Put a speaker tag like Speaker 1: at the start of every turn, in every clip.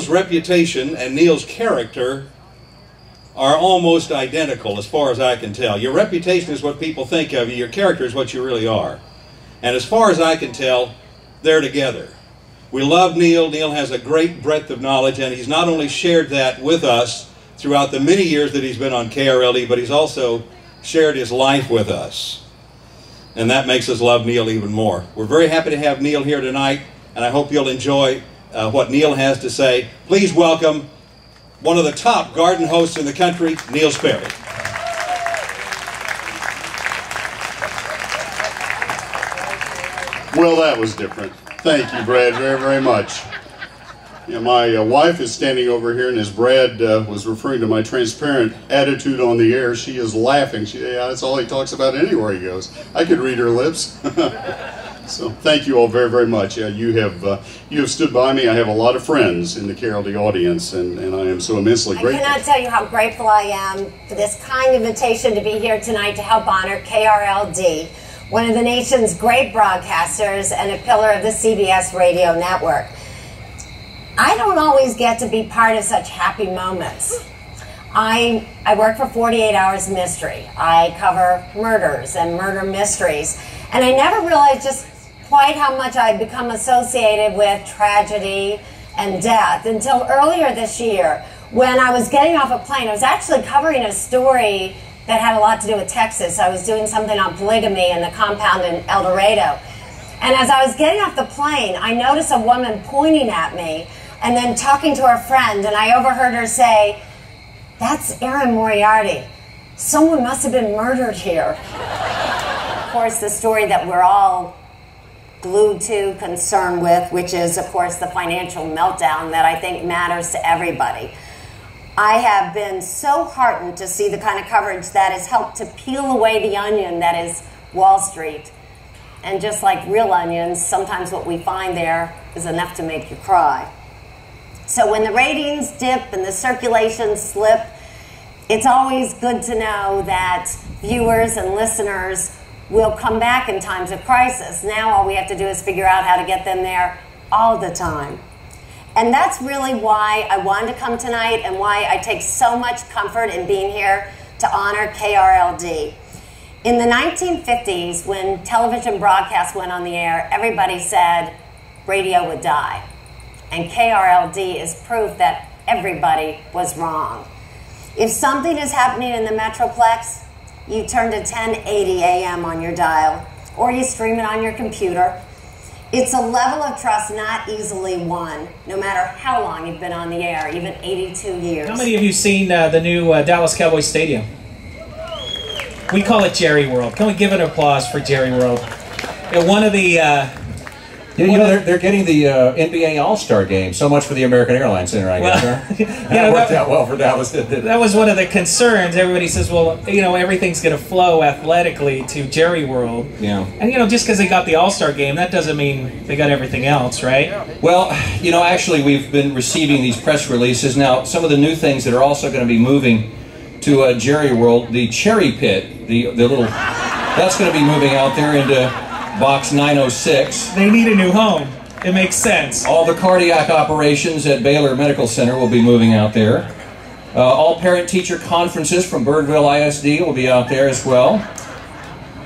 Speaker 1: Neil's reputation and Neil's character are almost identical as far as I can tell. Your reputation is what people think of you. Your character is what you really are. And as far as I can tell, they're together. We love Neil. Neil has a great breadth of knowledge, and he's not only shared that with us throughout the many years that he's been on KRLD, but he's also shared his life with us. And that makes us love Neil even more. We're very happy to have Neil here tonight, and I hope you'll enjoy what Neil has to say. Please welcome one of the top garden hosts in the country, Neil Sperry.
Speaker 2: Well, that was different. Thank you, Brad, very, very much. Yeah, my wife is standing over here, and as Brad was referring to my transparent attitude on the air, she is laughing. Yeah, that's all he talks about anywhere he goes. I could read her lips. So thank you all very, very much. You have stood by me. I have a lot of friends in the KRLD audience, and I am so immensely grateful.
Speaker 3: I cannot tell you how grateful I am for this kind invitation to be here tonight to help honor KRLD, one of the nation's great broadcasters and a pillar of the CBS radio network. I don't always get to be part of such happy moments. I work for 48 Hours Mystery. I cover murders and murder mysteries, and I never realized just quite how much I'd become associated with tragedy and death until earlier this year when I was getting off a plane. I was actually covering a story that had a lot to do with Texas. I was doing something on polygamy in the compound in El Dorado. And as I was getting off the plane, I noticed a woman pointing at me and then talking to her friend, and I overheard her say, "That's Erin Moriarty. Someone must have been murdered here." Of course, the story that we're all glued to, concerned with, which is, of course, the financial meltdown that I think matters to everybody. I have been so heartened to see the kind of coverage that has helped to peel away the onion that is Wall Street. And just like real onions, sometimes what we find there is enough to make you cry. So when the ratings dip and the circulation slip, it's always good to know that viewers and listeners will come back in times of crisis. Now all we have to do is figure out how to get them there all the time. And that's really why I wanted to come tonight and why I take so much comfort in being here to honor KRLD. In the 1950s, when television broadcasts went on the air, everybody said radio would die. And KRLD is proof that everybody was wrong. If something is happening in the Metroplex, you turn to 1080 AM on your dial, or you stream it on your computer. It's a level of trust not easily won, no matter how long you've been on the air, even 82 years.
Speaker 4: How many of you seen the new Dallas Cowboys Stadium? We call it Jerry World. Can we give an applause for Jerry World? One of the...
Speaker 5: they're getting the NBA All-Star game. So much for the American Airlines Center, I guess. That worked out well for Dallas, didn't it?
Speaker 4: That was one of the concerns. Everybody says, well, everything's going to flow athletically to Jerry World.
Speaker 5: Yeah.
Speaker 4: And, just because they got the All-Star game, that doesn't mean they got everything else, right?
Speaker 5: Well, actually, we've been receiving these press releases. Now, some of the new things that are also going to be moving to Jerry World, the Cherry Pit, the little, that's going to be moving out there into Box 906.
Speaker 4: They need a new home. It makes sense.
Speaker 5: All the cardiac operations at Baylor Medical Center will be moving out there. All parent-teacher conferences from Birdville ISD will be out there as well.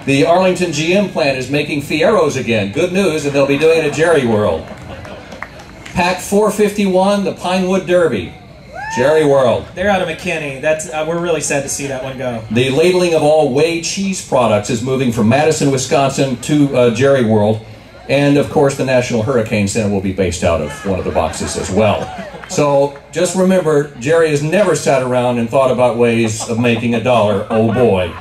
Speaker 5: The Arlington GM plant is making Fieros again. Good news, and they'll be doing it at Jerry World. Pack 451, the Pinewood Derby. Jerry World.
Speaker 4: They're out of McKinney. That's we're really sad to see that one go.
Speaker 5: The labeling of all whey cheese products is moving from Madison, Wisconsin to Jerry World. And, of course, the National Hurricane Center will be based out of one of the boxes as well. So just remember, Jerry has never sat around and thought about ways of making $1. Oh, boy.